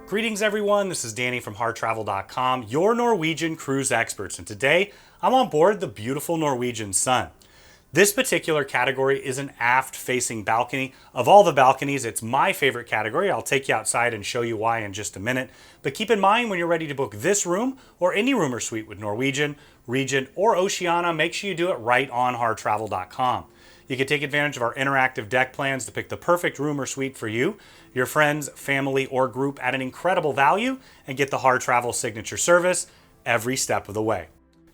Greetings everyone, this is Danny from hardtravel.com, your Norwegian cruise experts, and today I'm on board the beautiful Norwegian Sun. This particular category is an aft-facing balcony. Of all the balconies, it's my favorite category. I'll take you outside and show you why in just a minute. But keep in mind when you're ready to book this room or any room or suite with Norwegian, Regent, or Oceania, make sure you do it right on hardtravel.com. You can take advantage of our interactive deck plans to pick the perfect room or suite for you, your friends, family, or group at an incredible value and get the Hard Travel signature service every step of the way.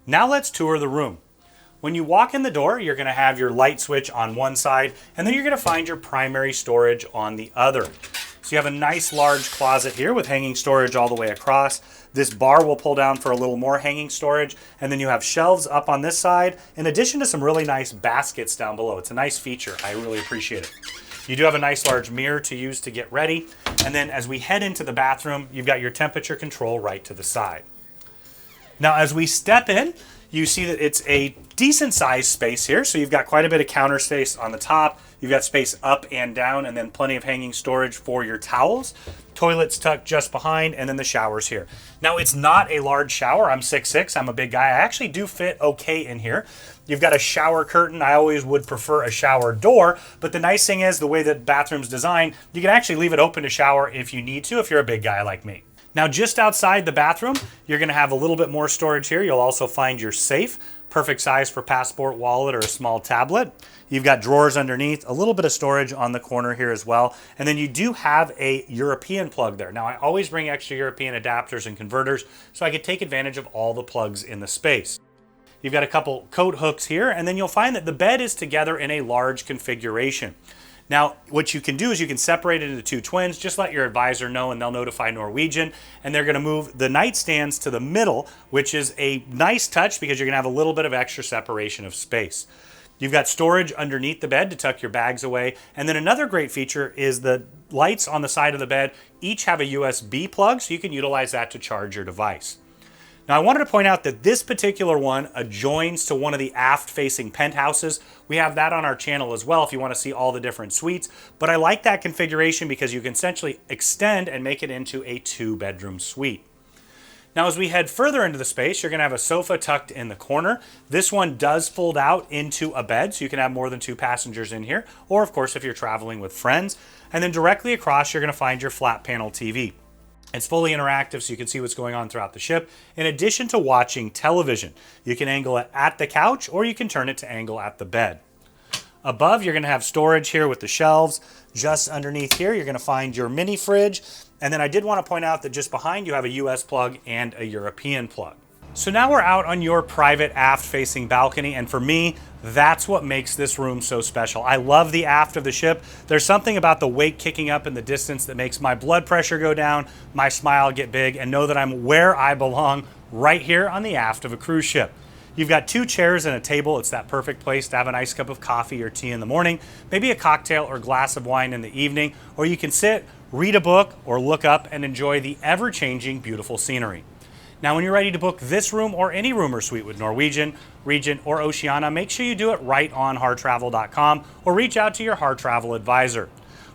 Now let's tour the room. When you walk in the door, you're going to have your light switch on one side, and then you're going to find your primary storage on the other. So you have a nice large closet here with hanging storage all the way across. This bar will pull down for a little more hanging storage, and then you have shelves up on this side, in addition to some really nice baskets down below. It's a nice feature. I really appreciate it. You do have a nice large mirror to use to get ready, and then as we head into the bathroom, you've got your temperature control right to the side. Now as we step in, you see that it's a decent sized space here. So you've got quite a bit of counter space on the top. You've got space up and down, and then plenty of hanging storage for your towels. Toilets tucked just behind, and then the showers here. Now it's not a large shower. I'm 6'6", I'm a big guy. I actually do fit okay in here. You've got a shower curtain. I always would prefer a shower door, but the nice thing is the way that bathroom's designed, you can actually leave it open to shower if you need to, if you're a big guy like me. Now just outside the bathroom, you're going to have a little bit more storage here. You'll also find your safe, perfect size for passport, wallet, or a small tablet. You've got drawers underneath, a little bit of storage on the corner here as well. And then you do have a European plug there. Now I always bring extra European adapters and converters so I could take advantage of all the plugs in the space. You've got a couple coat hooks here, and then you'll find that the bed is together in a large configuration. Now, what you can do is you can separate it into two twins. Just let your advisor know and they'll notify Norwegian, and they're going to move the nightstands to the middle, which is a nice touch because you're going to have a little bit of extra separation of space. You've got storage underneath the bed to tuck your bags away. And then another great feature is the lights on the side of the bed each have a USB plug, so you can utilize that to charge your device. Now I wanted to point out that this particular one adjoins to one of the aft-facing penthouses. We have that on our channel as well if you want to see all the different suites. But I like that configuration because you can essentially extend and make it into a 2-bedroom suite. Now as we head further into the space, you're going to have a sofa tucked in the corner. This one does fold out into a bed, so you can have more than 2 passengers in here. Or of course if you're traveling with friends. And then directly across, you're going to find your flat panel TV. It's fully interactive, so you can see what's going on throughout the ship. In addition to watching television, you can angle it at the couch or you can turn it to angle at the bed. Above, you're going to have storage here with the shelves. Just underneath here, you're going to find your mini fridge. And then I did want to point out that just behind you have a US plug and a European plug. So now we're out on your private aft-facing balcony, and for me, that's what makes this room so special. I love the aft of the ship. There's something about the wake kicking up in the distance that makes my blood pressure go down, my smile get big, and know that I'm where I belong, right here on the aft of a cruise ship. You've got 2 chairs and a table. It's that perfect place to have a nice cup of coffee or tea in the morning, maybe a cocktail or glass of wine in the evening, or you can sit, read a book, or look up and enjoy the ever-changing beautiful scenery. Now, when you're ready to book this room or any room or suite with Norwegian, Regent, or Oceania, make sure you do it right on hardtravel.com or reach out to your Hard Travel advisor.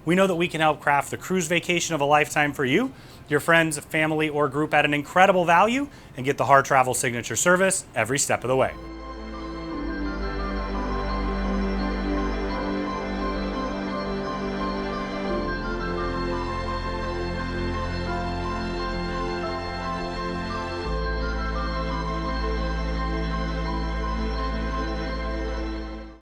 We know that we can help craft the cruise vacation of a lifetime for you, your friends, family, or group at an incredible value and get the Hard Travel signature service every step of the way.